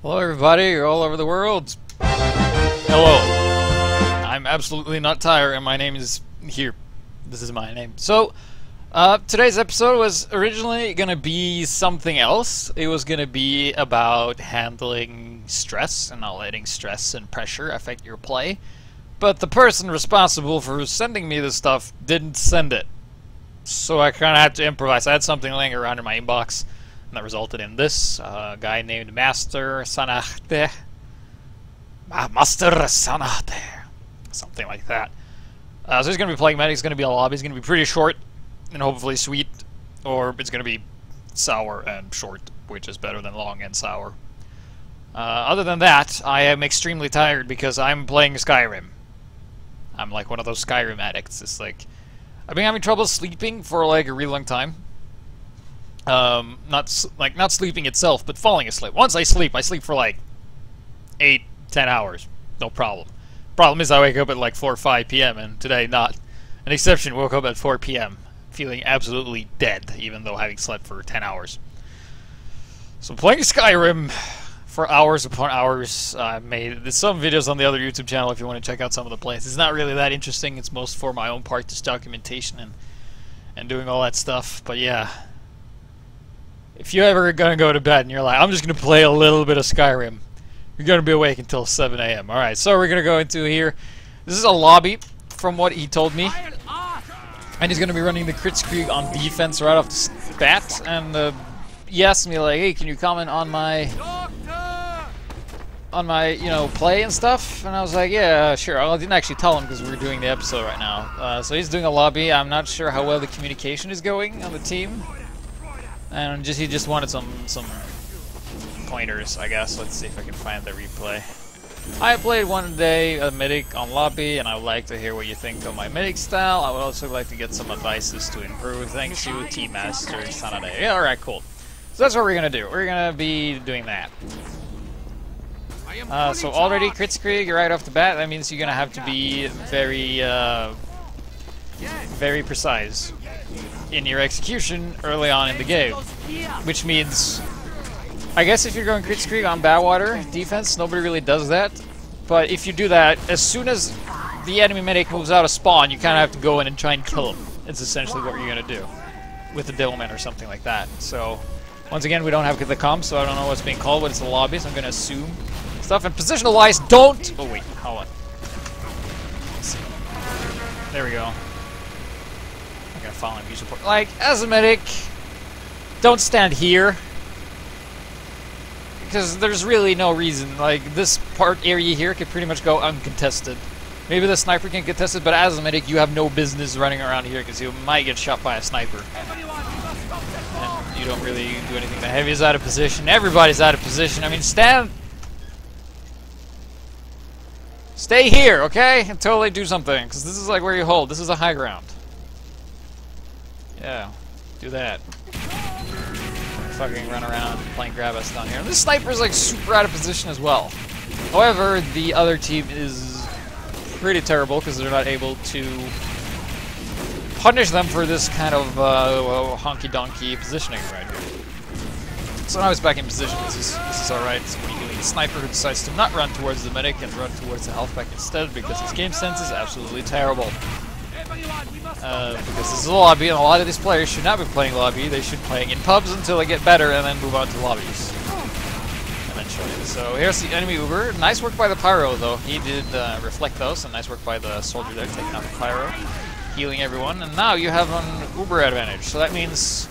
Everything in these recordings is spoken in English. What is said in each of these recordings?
Hello everybody, you're all over the world. Hello. I'm absolutely not Tyre and my name is here. This is my name. So, today's episode was originally gonna be something else. It was gonna be about handling stress and not letting stress and pressure affect your play. But the person responsible for sending me this stuff didn't send it. So I kinda had to improvise. I had something laying around in my inbox. And that resulted in this guy named MasterSanahde. MasterSanahde. Something like that. So he's going to be playing medic. It's going to be a lobby. It's going to be pretty short and hopefully sweet. Or it's going to be sour and short, which is better than long and sour. Other than that, I am extremely tired because I'm playing Skyrim. I'm like one of those Skyrim addicts. It's like, I've been having trouble sleeping for like a really long time. Not sleeping itself, but falling asleep. Once I sleep for like 8-10 hours, no problem. Problem is I wake up at like 4 or 5 p.m. and today not an exception. Woke up at 4 p.m. feeling absolutely dead, even though having slept for 10 hours. So playing Skyrim for hours upon hours. I made some videos on the other YouTube channel if you want to check out some of the plays. It's not really that interesting. It's most for my own part, just documentation and doing all that stuff. But yeah. If you're ever gonna go to bed and you're like, I'm just gonna play a little bit of Skyrim, you're gonna be awake until 7 a.m. Alright, so we're gonna go into here. This is a lobby, from what he told me. And he's gonna be running the Kritzkrieg on defense right off the bat. And he asked me like, hey, can you comment on my play and stuff? And I was like, yeah, sure. I didn't actually tell him because we're doing the episode right now. So he's doing a lobby. I'm not sure how well the communication is going on the team. And he just wanted some pointers, I guess. Let's see if I can find the replay. I played one day a medic on lobby, and I would like to hear what you think of my medic style. I would also like to get some advices to improve. Thanks to Team MasterSanahde. Yeah, alright, cool. So that's what we're gonna do. We're gonna be doing that. So already Kritzkrieg right off the bat. That means you're gonna have to be very precise in your execution early on in the game, which means, I guess if you're going Kritzkrieg on Badwater defense, nobody really does that, but if you do that, as soon as the enemy medic moves out of spawn, you kind of have to go in and try and kill him. It's essentially what you're going to do with the Devilman or something like that. So, once again, we don't have the comp, so I don't know what's being called, but it's a lobby, so I'm going to assume stuff. And positional-wise, don't... Oh, wait, hold on. Let's see. There we go. Following view support. Like, as a medic, don't stand here. Because there's really no reason. Like, this area here could pretty much go uncontested. Maybe the sniper can contest it, but as a medic, you have no business running around here because you might get shot by a sniper. And you don't really do anything. The heavy is out of position. Everybody's out of position. I mean, stay here, okay? Until they do something. Because this is like where you hold. This is a high ground. Yeah, do that. Fucking run around playing grab us down here. And this sniper's like super out of position as well. However, the other team is pretty terrible because they're not able to punish them for this kind of honky-donkey positioning right here. So now he's back in position. This is alright. So when you get a sniper who decides to not run towards the medic and run towards the health pack instead because his game sense is absolutely terrible. Because this is a lobby, and a lot of these players should not be playing lobby. They should be playing in pubs until they get better, and then move on to lobbies. Eventually. So here's the enemy Uber. Nice work by the Pyro, though. He did reflect those, and nice work by the soldier there, taking out the Pyro, healing everyone. And now you have an Uber advantage. So that means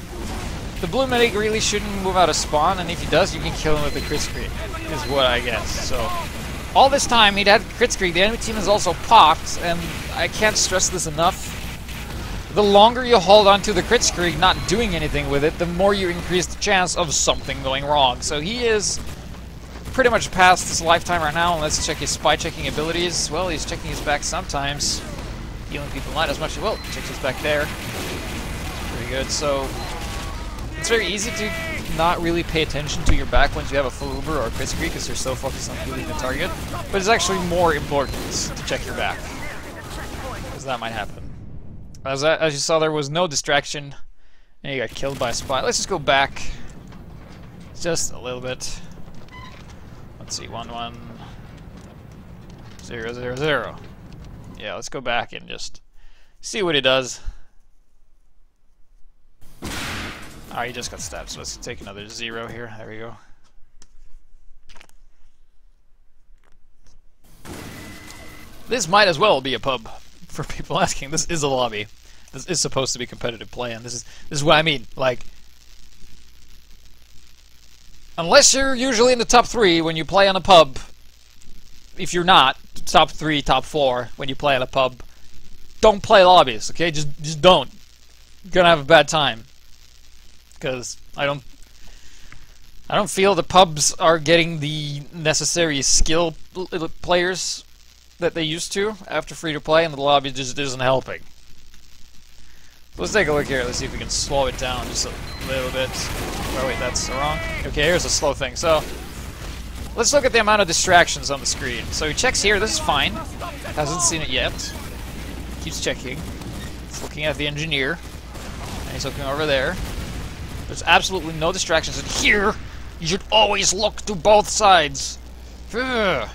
the blue medic really shouldn't move out of spawn, and if he does, you can kill him with the Kritzkrieg, is what I guess. So all this time, he'd had Kritzkrieg. The enemy team is also popped, and I can't stress this enough. The longer you hold onto the Kritzkrieg not doing anything with it, the more you increase the chance of something going wrong. So he is pretty much past his lifetime right now. Let's check his spy checking abilities. Well, he's checking his back sometimes. Healing people not as much. Well, checks his back there. Pretty good. So it's very easy to not really pay attention to your back once you have a full Uber or a Kritzkrieg because you're so focused on healing the target. But it's actually more important to check your back, because that might happen. As you saw, there was no distraction, and you got killed by a spy. Let's just go back just a little bit. Let's see, 1 1 0 0 0. Yeah, let's go back and just see what he does. Alright, he just got stabbed, so let's take another 0 here. There we go. This might as well be a pub, for people asking. This is a lobby. This is supposed to be competitive play, and this is what I mean. Like, unless you're usually in the top 3 when you play on a pub, if you're not top 3, top 4 when you play on a pub, don't play lobbies. Okay, just don't. You're gonna have a bad time. Because I don't feel the pubs are getting the necessary skill players that they used to after free-to-play, and the lobby just isn't helping. Let's take a look here. Let's see if we can slow it down just a little bit. Oh wait, that's wrong. Okay, here's a slow thing. So let's look at the amount of distractions on the screen. So he checks here. This is fine. Hasn't seen it yet. Keeps checking. He's looking at the engineer. And he's looking over there. There's absolutely no distractions in here. You should always look to both sides. Ugh.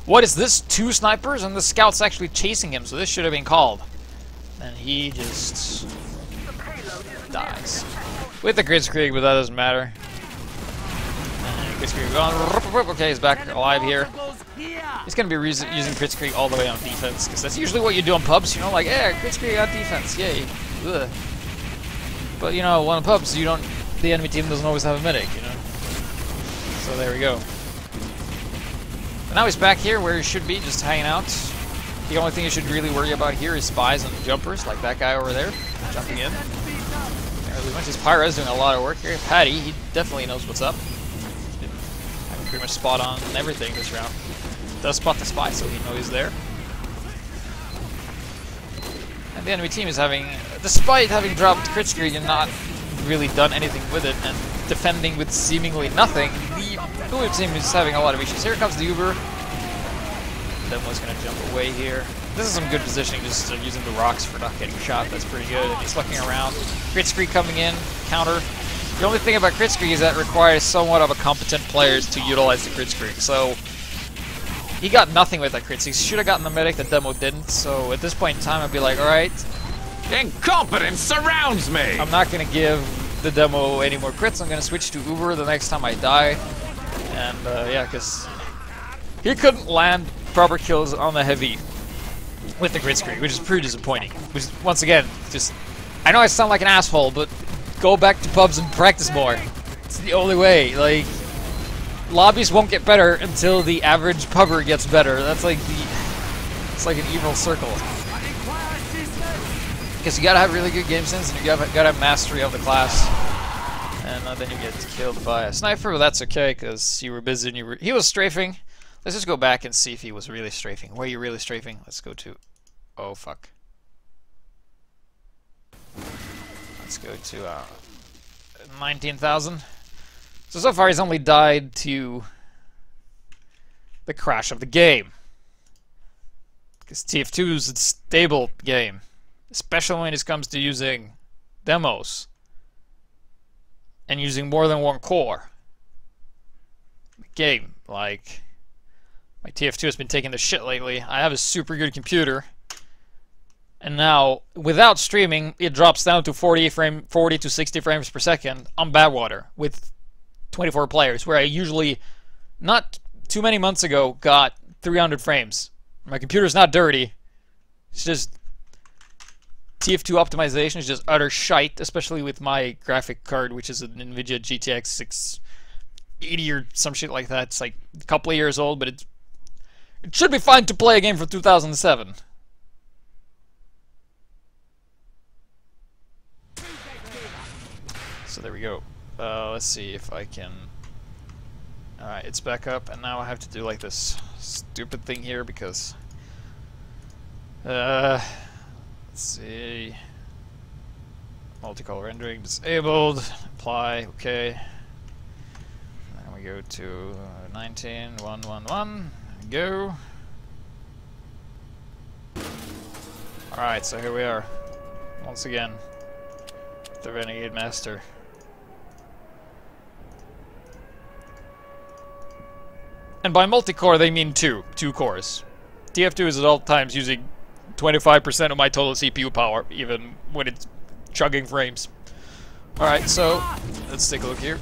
What is this? 2 snipers and the scout's actually chasing him, so this should have been called. And he just dies. With the Kritzkrieg, but that doesn't matter. Kritzkrieg gone. Okay, he's back alive here. He's going to be using Kritzkrieg all the way on defense, because that's usually what you do on pubs, you know, like, yeah, Kritzkrieg on defense, yay. Ugh. But, you know, on pubs, the enemy team doesn't always have a medic, you know. So there we go. But now he's back here where he should be, just hanging out. The only thing you should really worry about here is spies and jumpers, like that guy over there, jumping in. There's a bunch of Pyra's doing a lot of work here. Patty, he definitely knows what's up. I'm pretty much spot on everything this round. Does spot the spy, so he knows he's there. And the enemy team is having, despite having dropped Kritzkrieg and not really done anything with it, and defending with seemingly nothing, the blue team is having a lot of issues. Here comes the Uber. Demo's gonna jump away here. This is some good positioning, just using the rocks for not getting shot. That's pretty good. And he's looking around. Kritzkrieg coming in, counter. The only thing about Kritzkrieg is that it requires somewhat of a competent players to utilize the Kritzkrieg. So he got nothing with that Kritzkrieg. He should have gotten the medic. The demo didn't. So at this point in time, I'd be like, all right, incompetence surrounds me. I'm not gonna give the demo any more crits. I'm gonna switch to Uber the next time I die. And yeah, because he couldn't land proper kills on the heavy with the Kritzkrieg, which is pretty disappointing. Which, once again, just, I know I sound like an asshole, but go back to pubs and practice more. It's the only way. Like, lobbies won't get better until the average pubber gets better. That's like it's like an evil circle. Because you gotta have really good game sense, and you gotta have mastery of the class. And then you get killed by a sniper, but that's okay, because you were busy and he was strafing. Let's just go back and see if he was really strafing. Were you really strafing? Let's go to... Oh, fuck. Let's go to 19,000. So far he's only died to the crash of the game. Because TF2 is a stable game. Especially when it comes to using demos. And using more than one core. The game, like... My TF2 has been taking the shit lately. I have a super good computer. And now, without streaming, it drops down to 40 to 60 frames per second on Badwater with 24 players, where I usually, not too many months ago, got 300 frames. My computer's not dirty. It's just TF2 optimization is just utter shite, especially with my graphic card, which is an NVIDIA GTX 680 or some shit like that. It's like a couple of years old, but it should be fine to play a game from 2007. So there we go. Let's see if I can... Alright, it's back up, and now I have to do like this stupid thing here because... let's see... Multicolor rendering disabled. Apply, okay. And we go to 19.111. Go. Alright, so here we are. Once again. The Renegade Master. And by multi-core, they mean two cores. TF2 is at all times using 25% of my total CPU power, even when it's chugging frames. Alright, so let's take a look here.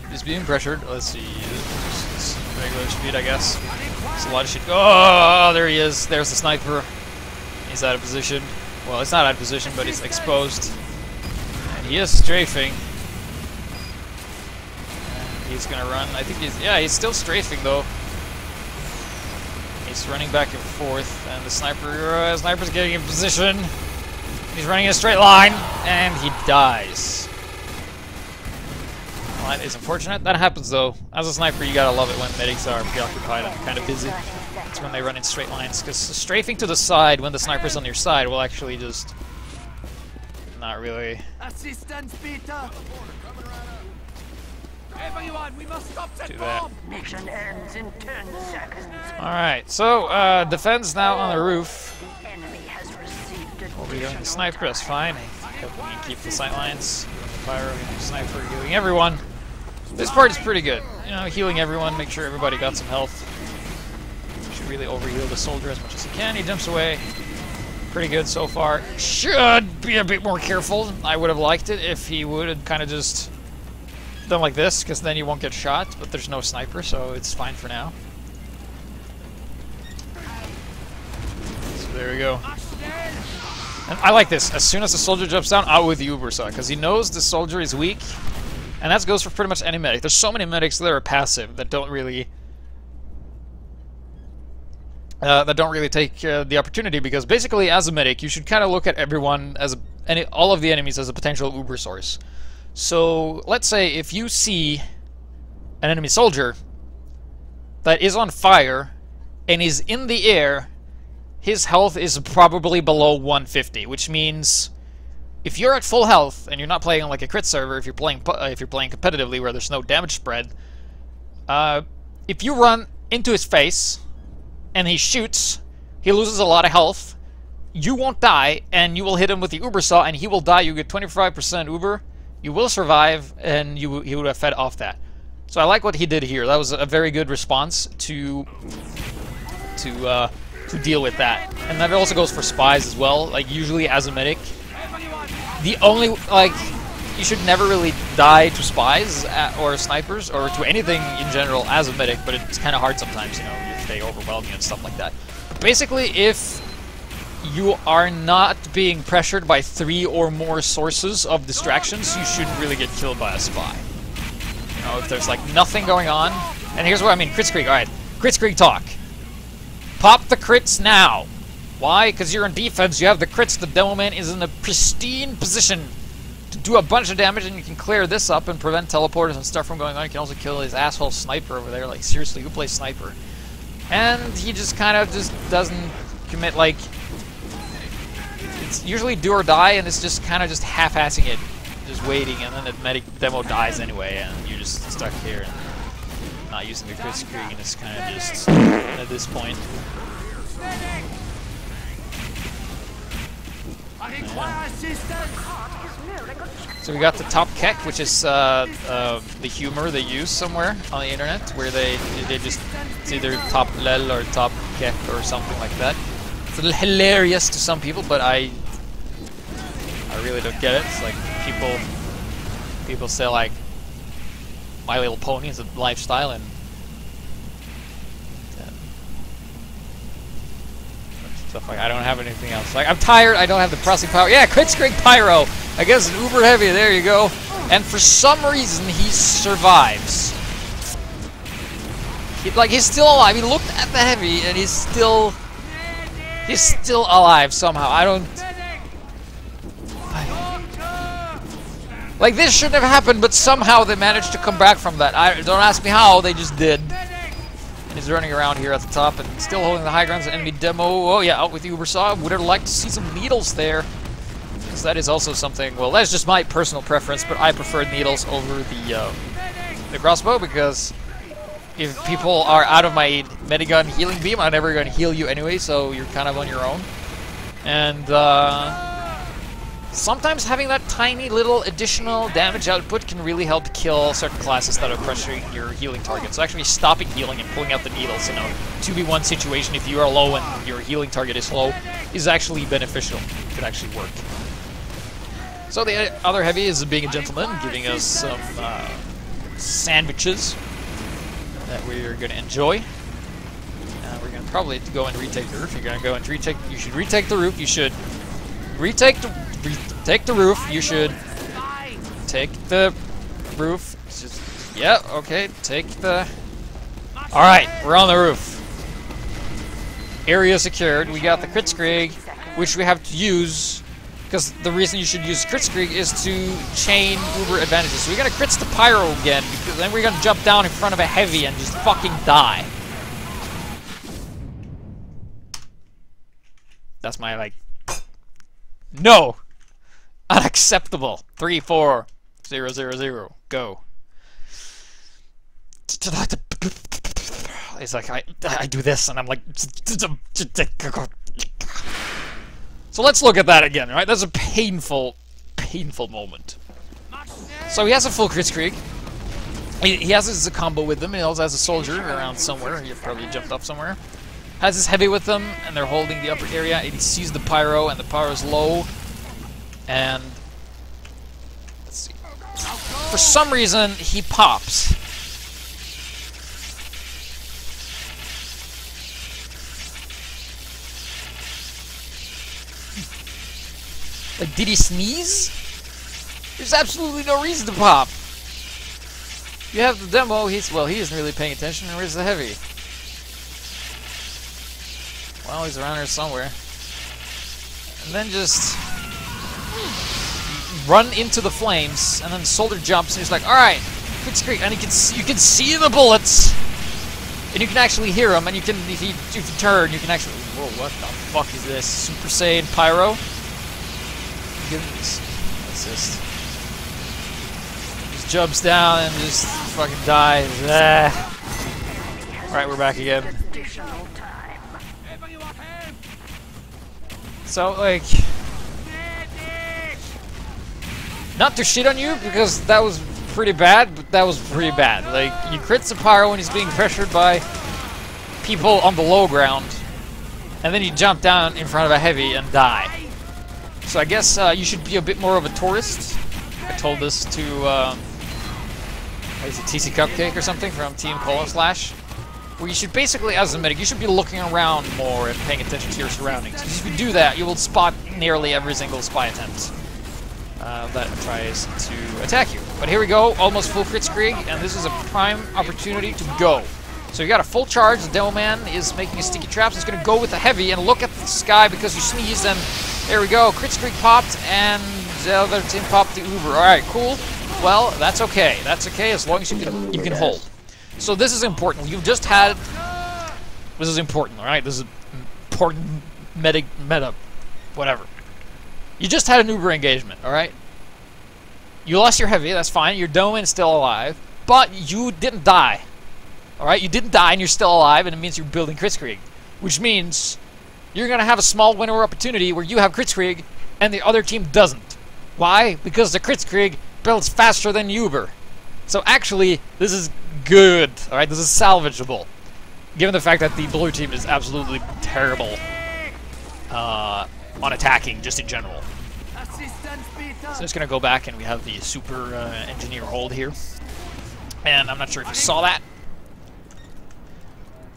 He's being pressured. Let's see. Just regular speed, I guess. There's a lot of shit. Oh, there he is. There's the sniper. He's out of position. Well, it's not out of position, but he's exposed. And he is strafing. And he's gonna run. I think he's still strafing though. He's running back and forth, and the sniper's getting in position. He's running in a straight line, and he dies. Well, that is unfortunate. That happens though. As a sniper, you gotta love it when medics are preoccupied and kind of busy. That's when they run in straight lines, because strafing to the side when the sniper's on your side will actually just not really Assistance, Peter. Everyone, we must stop that do that. bomb. Mission ends in 10 seconds. Alright, so defense now on the roof. The enemy has received We'll be doing the sniper, that's fine. Hoping we can keep the sight lines. Pyro, sniper, healing everyone. This part is pretty good. You know, healing everyone, make sure everybody got some health. Should really overheal the soldier as much as he can. He jumps away. Pretty good so far. Should be a bit more careful. I would have liked it if he would have kind of just done like this, because then you won't get shot, but there's no sniper, so it's fine for now. So there we go. And I like this. As soon as the soldier jumps down, out with the Ubersaw, because he knows the soldier is weak, and that goes for pretty much any medic. There's so many medics that are passive that don't really take the opportunity, because basically as a medic you should kind of look at everyone as all of the enemies as a potential Uber source. So let's say if you see an enemy soldier that is on fire and is in the air, his health is probably below 150, which means if you're at full health and you're not playing on like a crit server, if you're playing competitively where there's no damage spread, if you run into his face and he shoots, he loses a lot of health, you won't die, and you will hit him with the Uber Saw and he will die. You get 25% Uber, you will survive, and he would have fed off that. So I like what he did here. That was a very good response to deal with that. And that also goes for spies as well. Like, usually as a medic, the only, like, you should never really die to spies or snipers or to anything in general as a medic, but it's kind of hard sometimes, you know, if they overwhelm you and stuff like that. But basically, if you are not being pressured by 3 or more sources of distractions, you shouldn't really get killed by a spy. You know, if there's like nothing going on. And here's what I mean, Kritzkrieg, alright. Kritzkrieg talk. Pop the crits now. Why? Because you're in defense, you have the crits, the demo man is in a pristine position to do a bunch of damage, and you can clear this up and prevent teleporters and stuff from going on. You can also kill his asshole sniper over there. Like, seriously, who plays sniper? And he just kind of just doesn't commit, like, it's usually do or die, and it's just kind of just half-assing it, just waiting, and then the medic demo dies anyway, and you're just stuck here and not using the Kritzkrieg, and it's kind of just at this point. So we got the top kek, which is the humor they use somewhere on the internet, where they just, it's either top lel or top kek or something like that. It's a little hilarious to some people, but I really don't get it. It's like people say like My Little Pony is a lifestyle, and stuff like I don't have anything else. Like, I'm tired, I don't have the pressing power. Yeah, Kritzkrieg Pyro! I guess an uber heavy, there you go. And for some reason he survives. He's still alive. He looked at the heavy and he's still alive somehow. I don't like, this shouldn't have happened, but somehow they managed to come back from that. Don't ask me how, they just did. And he's running around here at the top and still holding the high ground. Enemy demo. Oh yeah, out with the Uber Saw. Would have liked to see some needles there, because that is also something. Well, that's just my personal preference, but I prefer needles over the crossbow, because if people are out of my medigun healing beam, I'm never going to heal you anyway, so you're kind of on your own. And sometimes having that tiny little additional damage output can really help kill certain classes that are pressuring your healing target. So actually stopping healing and pulling out the needles in a 2v1 situation, if you are low and your healing target is low, is actually beneficial. It could actually work. So the other heavy is being a gentleman, giving us some sandwiches that we're going to enjoy. We're going to probably go and retake the roof. You're going to go and retake. You should retake the roof. You should retake the roof. You should take the roof. Just, yeah, okay. Take the. All right, we're on the roof. Area secured. We got the Kritzkrieg, which we have to use. Because the reason you should use Kritzkrieg is to chain uber advantages. So we're gonna crits the pyro again, because then we're gonna jump down in front of a heavy and just fucking die. That's my, like... No! Unacceptable. 3, 4, 0, 0, 0. Go. It's like, I do this, and I'm like... So let's look at that again, right? That's a painful, painful moment. So he has a full Kritzkrieg. He has his combo with them. He also has a soldier around somewhere. He probably jumped off somewhere. Has his heavy with them, and they're holding the upper area. And he sees the pyro, and the pyro's low. And let's see. For some reason, he pops. Like, did he sneeze? There's absolutely no reason to pop. You have the demo, he isn't really paying attention. And where's the heavy? Well, he's around here somewhere. And then just run into the flames, and then Soldier jumps, and he's like, alright, Kritzkrieg, and you can see the bullets! And you can actually hear them, and you can, if you turn, you can actually, whoa, what the fuck is this? Super Saiyan Pyro? What's this? Just jumps down and just fucking dies. Alright, we're back again. So, like... Not to shit on you, because that was pretty bad, but that was pretty bad. Like, you crits the pyro when he's being pressured by people on the low ground, and then you jump down in front of a heavy and die. So I guess you should be a bit more of a tourist. I told this to, what is it, TC Cupcake or something from Team Cola Slash. Where you should basically, as a medic, you should be looking around more and paying attention to your surroundings. Because if you do that, you will spot nearly every single spy attempt that tries to attack you. But here we go, almost full Kritzkrieg, and this is a prime opportunity to go. So you got a full charge, the Demo Man is making a sticky traps, he's going to go with the heavy, and look at the sky because you sneezed, and there we go, Kritzkrieg popped, and the other team popped the Uber. Alright, cool. Well, that's okay. That's okay as long as you can hold. So this is important. You've just had... This is important, alright? This is important meta, whatever. You just had an Uber engagement, alright? You lost your heavy, that's fine. Your Dome is still alive, but you didn't die. Alright, you didn't die and you're still alive, and it means you're building Kritzkrieg. Which means you're going to have a small winner opportunity where you have Kritzkrieg and the other team doesn't. Why? Because the Kritzkrieg builds faster than Uber. So actually, this is good. Alright, this is salvageable. Given the fact that the blue team is absolutely terrible on attacking, just in general. So I'm just going to go back and we have the super engineer hold here. And I'm not sure if you saw that.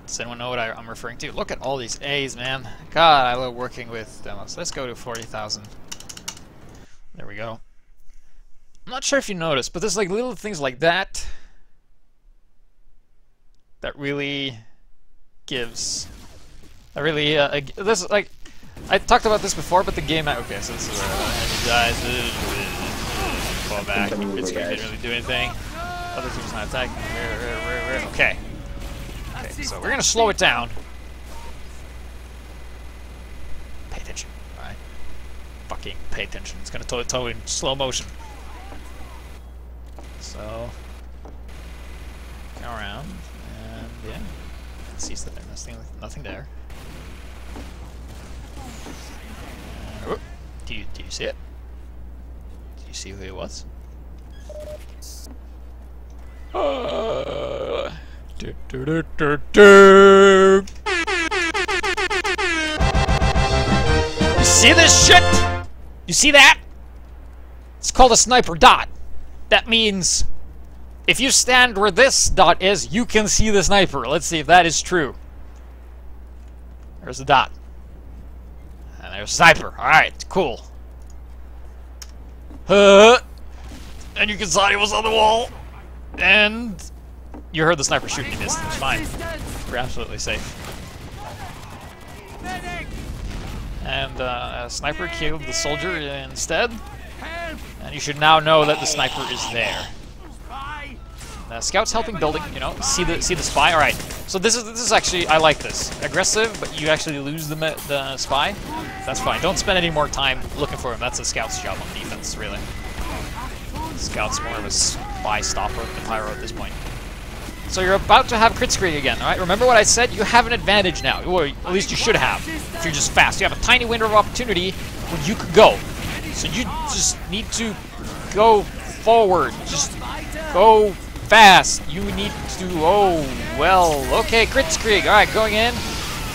Does anyone know what I'm referring to? Look at all these A's, man. God, I love working with demos. Let's go to 40,000. There we go. I'm not sure if you noticed, but there's like little things like that that really gives... That really... this, like... I talked about this before, but the game... Okay, so this is where he dies. Fall back. Kritzkrieg didn't really do anything. Other team's not attacking. Okay. Okay, so we're gonna slow it down. Pay attention, alright? Fucking pay attention. It's gonna tow in slow motion. So... Go around, and yeah. Sees that there's nothing there. Do you see it? see who it was. You see this shit? You see that? It's called a sniper dot. That means if you stand where this dot is, you can see the sniper. Let's see if that is true. There's the dot. And there's sniper. Alright, cool. And you can saw he was on the wall. And you heard the sniper shooting at distance. Fine. We're absolutely safe. And a sniper killed the soldier instead. And you should now know that the sniper is there. Scouts helping building, you know, see the spy. All right, so this is actually, I like this. Aggressive, but you actually lose the spy. That's fine. Don't spend any more time looking for him. That's a scout's job on defense, really. Scout's more of a spy stopper than the pyro at this point. So you're about to have Kritzkrieg again, all right? Remember what I said? You have an advantage now. Or at least you should have, if you're just fast. You have a tiny window of opportunity where you could go. So you just need to go forward. Just go fast. You need to, oh, well, okay, Kritzkrieg. All right, going in,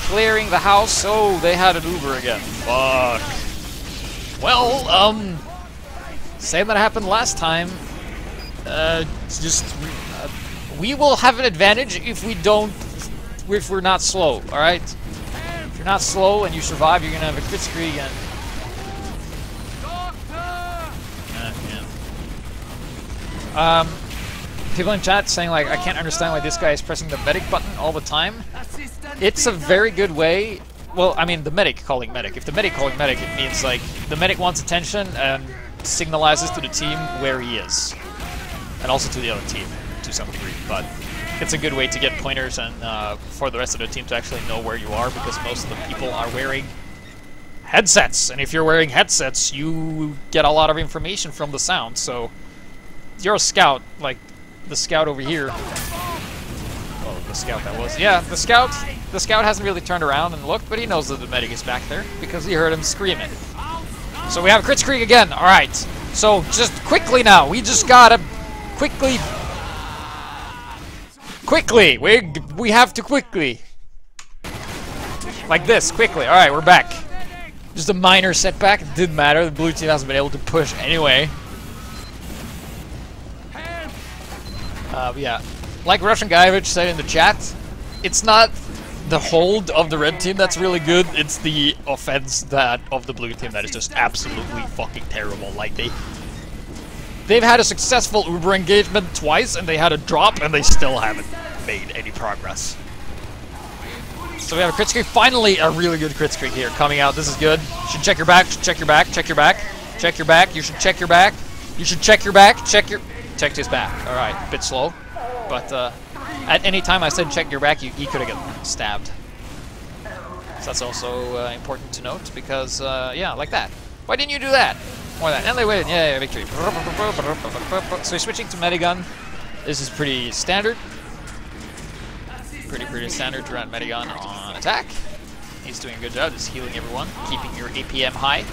clearing the house. Oh, they had an Uber again. Fuck. Well, same that happened last time. We will have an advantage if we're not slow, all right? If you're not slow and you survive, you're gonna have a Kritzkrieg and people in chat saying like, I can't understand why this guy is pressing the medic button all the time. It's a very good way. Well, I mean, the medic calling medic. If the medic calling medic, it means like the medic wants attention and signalizes to the team where he is, and also to the other team to some degree. But it's a good way to get pointers and for the rest of the team to actually know where you are, because most of the people are wearing headsets, and if you're wearing headsets, you get a lot of information from the sound. So you're a scout, like the scout over here. Oh, the scout that was. Yeah, the scout hasn't really turned around and looked, but he knows that the medic is back there because he heard him screaming. So we have Kritzkrieg again. All right. So just quickly now, we just gotta quickly. We have to quickly. Like this, quickly. All right, we're back. Just a minor setback. It didn't matter. The blue team hasn't been able to push anyway. Yeah, like Russian Guyevich said in the chat, it's not the hold of the red team that's really good, it's the offense of the blue team that is just absolutely fucking terrible. Like, they've had a successful Uber engagement twice, and they had a drop, and they still haven't made any progress. So we have a Kritzkrieg, finally a really good Kritzkrieg here coming out. This is good. You should check your back, check your back, check your back, check your back, you should check your back, you should check your back, checked his back. Alright, a bit slow, but at any time I said check your back, he could have gotten stabbed. So that's also important to note, because, yeah, like that. Why didn't you do that? More than that. And they waited. Yeah, victory. So he's switching to Medigun. This is pretty standard. Pretty standard to run Medigun on attack. He's doing a good job, just healing everyone, keeping your APM high.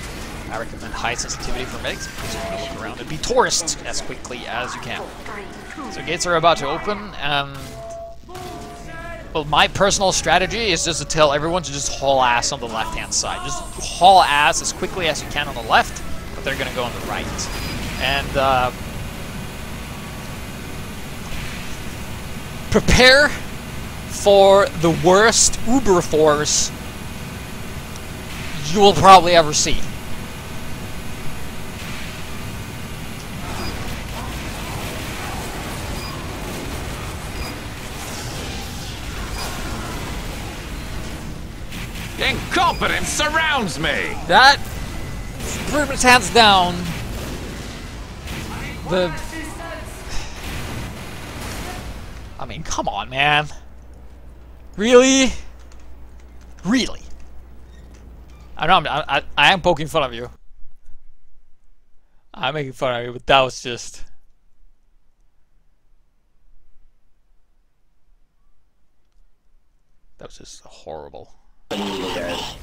I recommend high sensitivity for medics because you want to look around and be tourist as quickly as you can. So gates are about to open, and well, my personal strategy is just to tell everyone to just haul ass on the left-hand side. Just haul ass as quickly as you can on the left, but they're going to go on the right. And prepare for the worst Uber force you will probably ever see. Incompetence surrounds me! That, pretty much hands down, I mean, come on, man. Really? Really? I know I am poking fun of you. I'm making fun of you, but that was just... That was just horrible. Alright,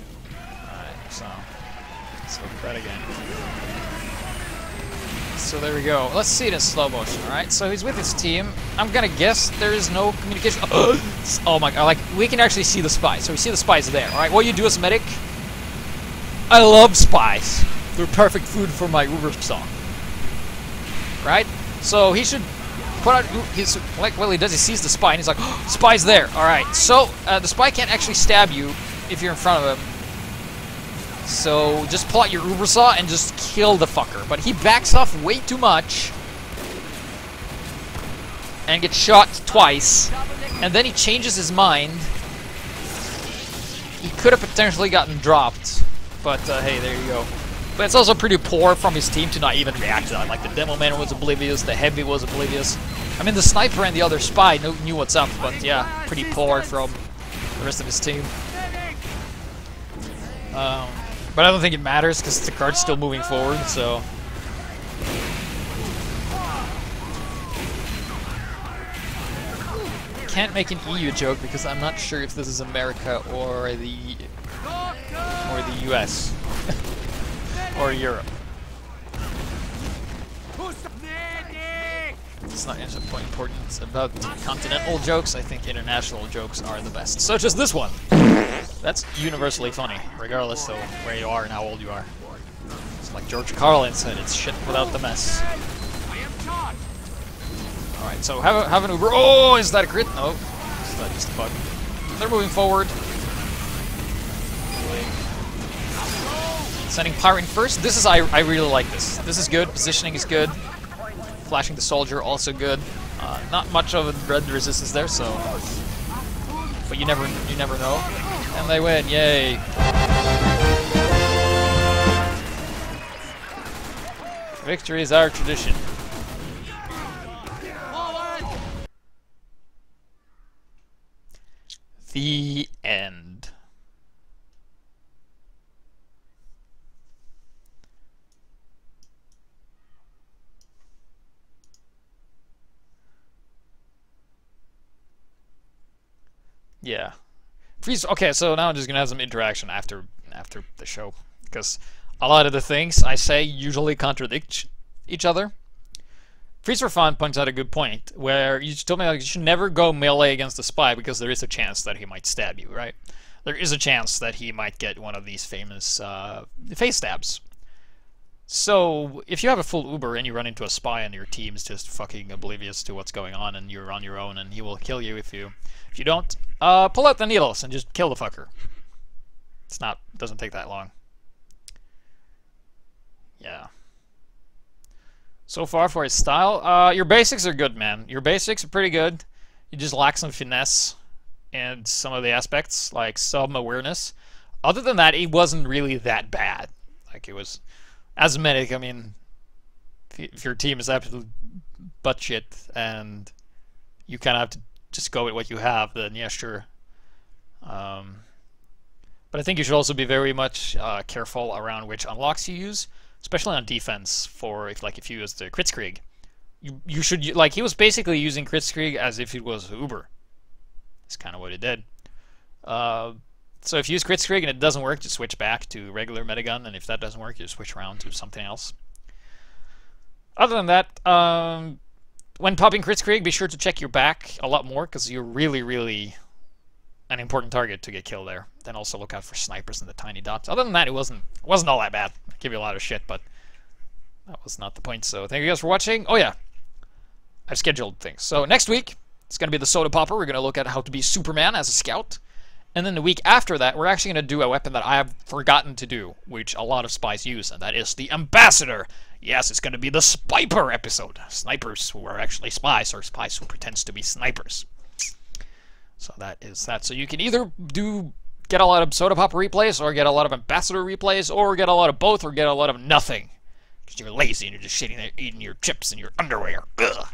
so let's look at that again. So there we go. Let's see it in slow motion, alright? So he's with his team. I'm gonna guess there is no communication. Oh my god, like, we can actually see the spies. So we see the spies there, alright? What you do as a medic, I love spies. They're perfect food for my Uber song. Right? So he should put out his, like, well, he does, he sees the spy and he's like, oh, spy's there, alright. So, the spy can't actually stab you if you're in front of him. So just pull out your Uber saw and just kill the fucker. But he backs off way too much and gets shot twice. And then he changes his mind. He could have potentially gotten dropped, but hey, there you go. But it's also pretty poor from his team to not even react to that. Like, the demo man was oblivious, the heavy was oblivious. I mean, the sniper and the other spy knew what's up, but yeah, pretty poor from the rest of his team. But I don't think it matters because the card's still moving forward, so. Can't make an EU joke because I'm not sure if this is America or the US or Europe. It's not important about continental jokes. I think international jokes are the best, such as this one. That's universally funny, regardless of where you are and how old you are. It's like George Carlin said, it's shit without the mess. Alright, so have an Uber. Oh, is that a crit? No, it's not just a bug. They're moving forward. Sending Pyre in first. This is, I really like this. This is good. Positioning is good. Flashing the soldier, also good. Not much of a red resistance there, so. But you never know. And they win, yay! Victory is our tradition. The end. Yeah. Freeze. Okay, so now I'm just gonna have some interaction after the show, because a lot of the things I say usually contradict each other. Freeze for Fun points out a good point, where you told me, like, you should never go melee against a spy because there is a chance that he might stab you, right? There is a chance that he might get one of these famous face stabs. So if you have a full Uber and you run into a spy and your team's just fucking oblivious to what's going on and you're on your own and he will kill you if you don't, pull out the needles and just kill the fucker. Doesn't take that long. Yeah. So far for his style, your basics are good, man. Your basics are pretty good. You just lack some finesse and some of the aspects, like some awareness. Other than that, it wasn't really that bad. Like, it was, as a medic, I mean, if your team is absolute butt shit and you kind of have to just go with what you have, then yeah, sure. But I think you should also be very much careful around which unlocks you use, especially on defense. For if you use the Kritzkrieg, you should, like, he was basically using Kritzkrieg as if it was Uber. That's kind of what he did. So if you use Kritzkrieg and it doesn't work, just switch back to regular Medigun, and if that doesn't work, you switch around to something else. Other than that, when popping Kritzkrieg, be sure to check your back a lot more, because you're really, really an important target to get killed there. Then also look out for snipers and the tiny dots. Other than that, it wasn't all that bad. I give you a lot of shit, but that was not the point. So thank you guys for watching. Oh yeah, I've scheduled things. So next week, it's going to be the Soda Popper. We're going to look at how to be Superman as a scout. And then the week after that, we're actually going to do a weapon that I have forgotten to do, which a lot of spies use, and that is the Ambassador. Yes, it's going to be the Spiper episode. Snipers who are actually spies, or spies who pretend to be snipers. So that is that. So you can either get a lot of Soda Popper replays, or get a lot of Ambassador replays, or get a lot of both, or get a lot of nothing. Because you're lazy and you're just sitting there eating your chips in your underwear. Ugh.